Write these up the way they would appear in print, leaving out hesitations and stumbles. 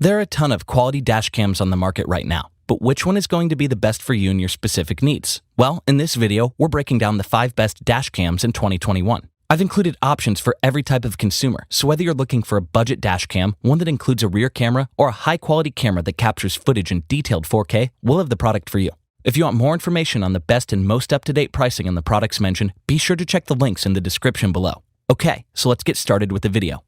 There are a ton of quality dash cams on the market right now, but which one is going to be the best for you and your specific needs? Well, in this video, we're breaking down the 5 best dash cams in 2021. I've included options for every type of consumer, so whether you're looking for a budget dash cam, one that includes a rear camera, or a high-quality camera that captures footage in detailed 4K, we'll have the product for you. If you want more information on the best and most up-to-date pricing on the products mentioned, be sure to check the links in the description below. Okay, so let's get started with the video.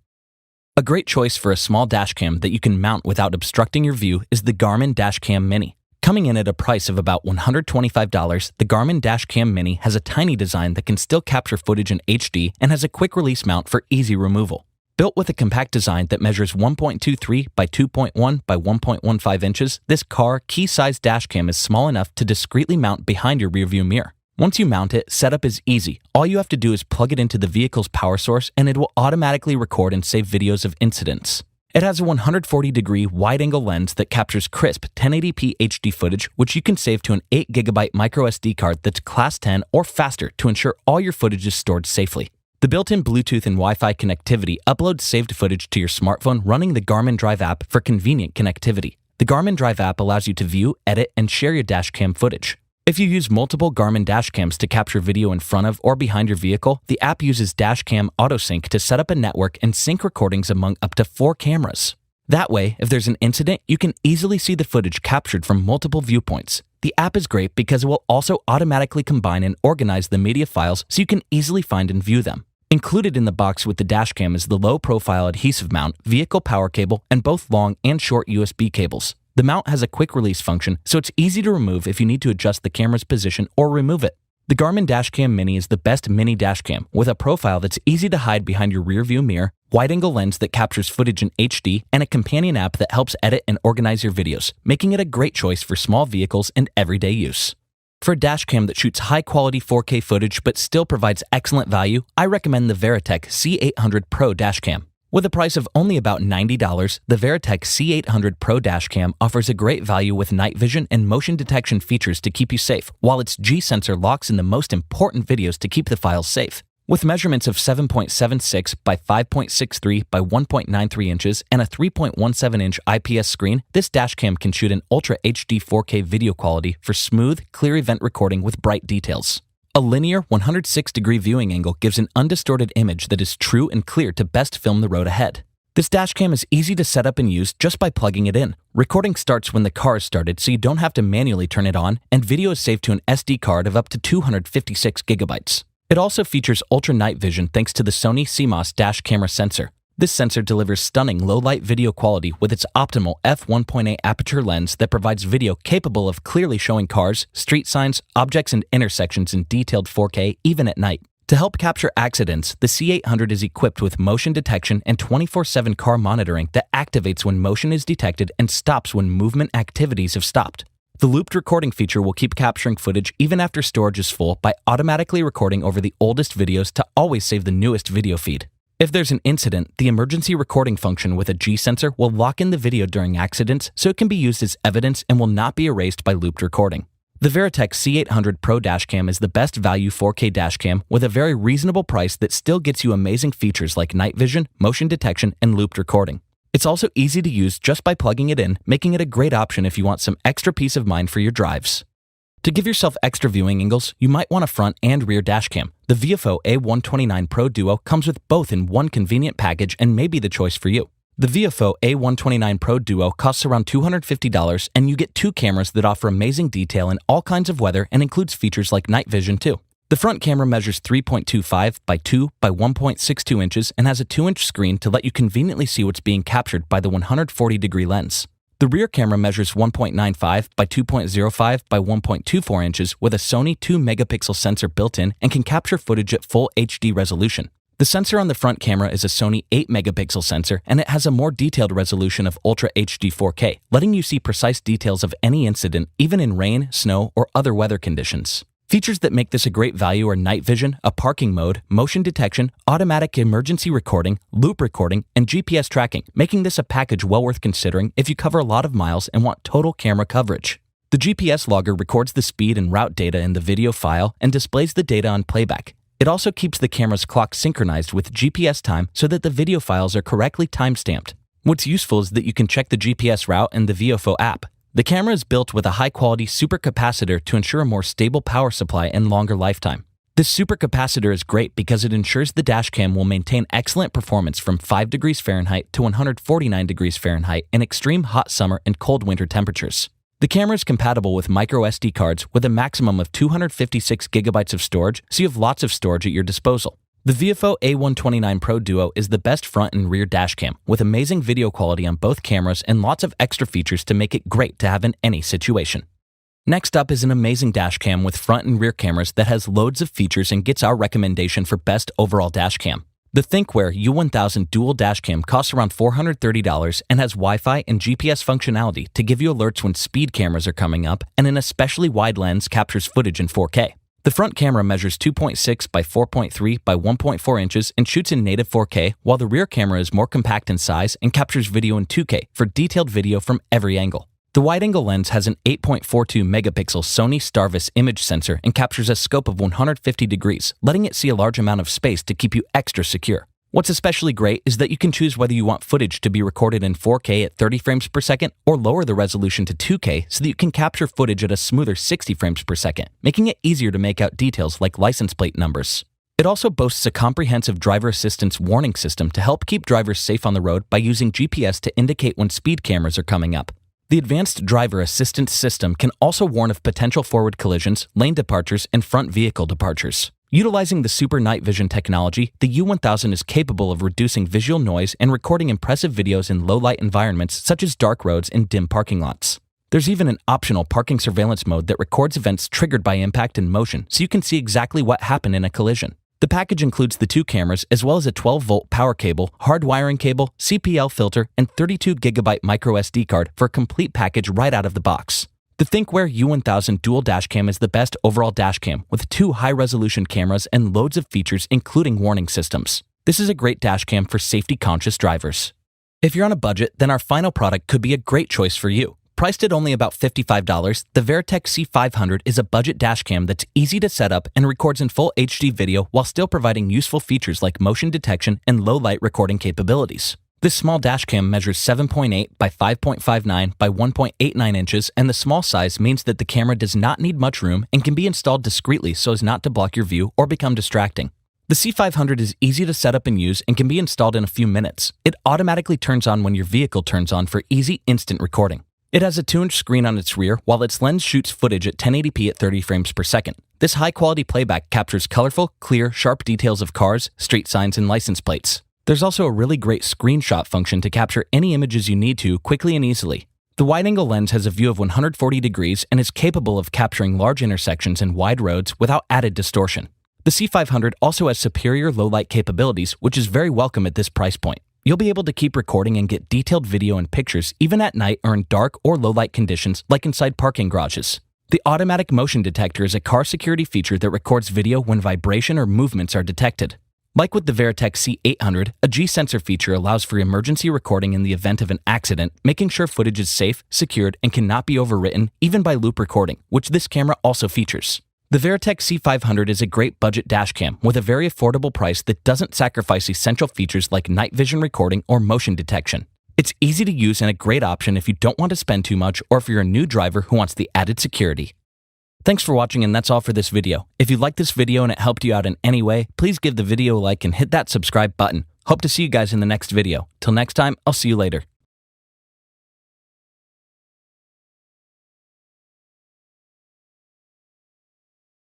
A great choice for a small dash cam that you can mount without obstructing your view is the Garmin Dash Cam Mini. Coming in at a price of about $125, the Garmin Dash Cam Mini has a tiny design that can still capture footage in HD and has a quick release mount for easy removal. Built with a compact design that measures 1.23 by 2.1 by 1.15 inches, this car key-size dash cam is small enough to discreetly mount behind your rearview mirror. Once you mount it, setup is easy. All you have to do is plug it into the vehicle's power source and it will automatically record and save videos of incidents. It has a 140-degree wide-angle lens that captures crisp 1080p HD footage, which you can save to an 8GB microSD card that's Class 10 or faster to ensure all your footage is stored safely. The built-in Bluetooth and Wi-Fi connectivity uploads saved footage to your smartphone running the Garmin Drive app for convenient connectivity. The Garmin Drive app allows you to view, edit, and share your dash cam footage. If you use multiple Garmin dash cams to capture video in front of or behind your vehicle, the app uses Dashcam AutoSync to set up a network and sync recordings among up to 4 cameras. That way, if there's an incident, you can easily see the footage captured from multiple viewpoints. The app is great because it will also automatically combine and organize the media files so you can easily find and view them. Included in the box with the dashcam is the low-profile adhesive mount, vehicle power cable, and both long and short USB cables. The mount has a quick release function, so it's easy to remove if you need to adjust the camera's position or remove it. The Garmin Dash Cam Mini is the best mini dash cam with a profile that's easy to hide behind your rearview mirror, wide-angle lens that captures footage in HD, and a companion app that helps edit and organize your videos, making it a great choice for small vehicles and everyday use. For a dash cam that shoots high-quality 4K footage but still provides excellent value, I recommend the Verratek C800 Pro Dashcam. With a price of only about $90, the Verratek C800 Pro Dashcam offers a great value with night vision and motion detection features to keep you safe, while its G-sensor locks in the most important videos to keep the files safe. With measurements of 7.76 by 5.63 by 1.93 inches and a 3.17-inch IPS screen, this dashcam can shoot an Ultra HD 4K video quality for smooth, clear event recording with bright details. A linear 106-degree viewing angle gives an undistorted image that is true and clear to best film the road ahead. This dashcam is easy to set up and use just by plugging it in. Recording starts when the car is started, so you don't have to manually turn it on, and video is saved to an SD card of up to 256 gigabytes. It also features ultra night vision thanks to the Sony CMOS dash camera sensor. This sensor delivers stunning low-light video quality with its optimal f1.8 aperture lens that provides video capable of clearly showing cars, street signs, objects, and intersections in detailed 4K even at night. To help capture accidents, the C800 is equipped with motion detection and 24/7 car monitoring that activates when motion is detected and stops when movement activities have stopped. The looped recording feature will keep capturing footage even after storage is full by automatically recording over the oldest videos to always save the newest video feed. If there's an incident, the emergency recording function with a G-sensor will lock in the video during accidents so it can be used as evidence and will not be erased by looped recording. The Verratek C800 Pro Dashcam is the best value 4K dashcam with a very reasonable price that still gets you amazing features like night vision, motion detection, and looped recording. It's also easy to use just by plugging it in, making it a great option if you want some extra peace of mind for your drives. To give yourself extra viewing angles, you might want a front and rear dashcam. The VFO A129 Pro Duo comes with both in one convenient package and may be the choice for you. The VFO A129 Pro Duo costs around $250 and you get 2 cameras that offer amazing detail in all kinds of weather and includes features like night vision too. The front camera measures 3.25 by 2 by 1.62 inches and has a 2-inch screen to let you conveniently see what's being captured by the 140-degree lens. The rear camera measures 1.95 by 2.05 by 1.24 inches with a Sony 2-megapixel sensor built in and can capture footage at full HD resolution. The sensor on the front camera is a Sony 8-megapixel sensor and it has a more detailed resolution of Ultra HD 4K, letting you see precise details of any incident even in rain, snow, or other weather conditions. Features that make this a great value are night vision, a parking mode, motion detection, automatic emergency recording, loop recording, and GPS tracking, making this a package well worth considering if you cover a lot of miles and want total camera coverage. The GPS logger records the speed and route data in the video file and displays the data on playback. It also keeps the camera's clock synchronized with GPS time so that the video files are correctly time-stamped. What's useful is that you can check the GPS route in the VOFO app. The camera is built with a high-quality supercapacitor to ensure a more stable power supply and longer lifetime. This supercapacitor is great because it ensures the dashcam will maintain excellent performance from 5 degrees Fahrenheit to 149 degrees Fahrenheit in extreme hot summer and cold winter temperatures. The camera is compatible with micro SD cards with a maximum of 256 gigabytes of storage, so you have lots of storage at your disposal. The VOFO A129 Pro Duo is the best front and rear dashcam, with amazing video quality on both cameras and lots of extra features to make it great to have in any situation. Next up is an amazing dashcam with front and rear cameras that has loads of features and gets our recommendation for best overall dashcam. The THINKWARE U1000 Dual Dashcam costs around $430 and has Wi-Fi and GPS functionality to give you alerts when speed cameras are coming up, and an especially wide lens captures footage in 4K. The front camera measures 2.6 by 4.3 by 1.4 inches and shoots in native 4K, while the rear camera is more compact in size and captures video in 2K for detailed video from every angle. The wide-angle lens has an 8.42 megapixel Sony Starvis image sensor and captures a scope of 150 degrees, letting it see a large amount of space to keep you extra secure. What's especially great is that you can choose whether you want footage to be recorded in 4K at 30 frames per second or lower the resolution to 2K so that you can capture footage at a smoother 60 frames per second, making it easier to make out details like license plate numbers. It also boasts a comprehensive driver assistance warning system to help keep drivers safe on the road by using GPS to indicate when speed cameras are coming up. The advanced driver assistance system can also warn of potential forward collisions, lane departures, and front vehicle departures. Utilizing the Super Night Vision technology, the U1000 is capable of reducing visual noise and recording impressive videos in low-light environments such as dark roads and dim parking lots. There's even an optional parking surveillance mode that records events triggered by impact and motion, so you can see exactly what happened in a collision. The package includes the 2 cameras as well as a 12-volt power cable, hard wiring cable, CPL filter, and 32GB microSD card for a complete package right out of the box. The THINKWARE U1000 Dual Dashcam is the best overall dashcam with 2 high-resolution cameras and loads of features including warning systems. This is a great dashcam for safety-conscious drivers. If you're on a budget, then our final product could be a great choice for you. Priced at only about $55, the Verratek C500 is a budget dashcam that's easy to set up and records in full HD video while still providing useful features like motion detection and low-light recording capabilities. This small dashcam measures 7.8 by 5.59 by 1.89 inches, and the small size means that the camera does not need much room and can be installed discreetly so as not to block your view or become distracting. The C500 is easy to set up and use and can be installed in a few minutes. It automatically turns on when your vehicle turns on for easy, instant recording. It has a 2-inch screen on its rear, while its lens shoots footage at 1080p at 30 frames per second. This high-quality playback captures colorful, clear, sharp details of cars, street signs, and license plates. There's also a really great screenshot function to capture any images you need to quickly and easily. The wide-angle lens has a view of 140 degrees and is capable of capturing large intersections and wide roads without added distortion. The C500 also has superior low-light capabilities, which is very welcome at this price point. You'll be able to keep recording and get detailed video and pictures even at night or in dark or low-light conditions like inside parking garages. The automatic motion detector is a car security feature that records video when vibration or movements are detected. Like with the Verratek C800, a G-sensor feature allows for emergency recording in the event of an accident, making sure footage is safe, secured, and cannot be overwritten, even by loop recording, which this camera also features. The Verratek C500 is a great budget dashcam with a very affordable price that doesn't sacrifice essential features like night vision recording or motion detection. It's easy to use and a great option if you don't want to spend too much or if you're a new driver who wants the added security. Thanks for watching, and that's all for this video. If you liked this video and it helped you out in any way, please give the video a like and hit that subscribe button. Hope to see you guys in the next video. Till next time, I'll see you later.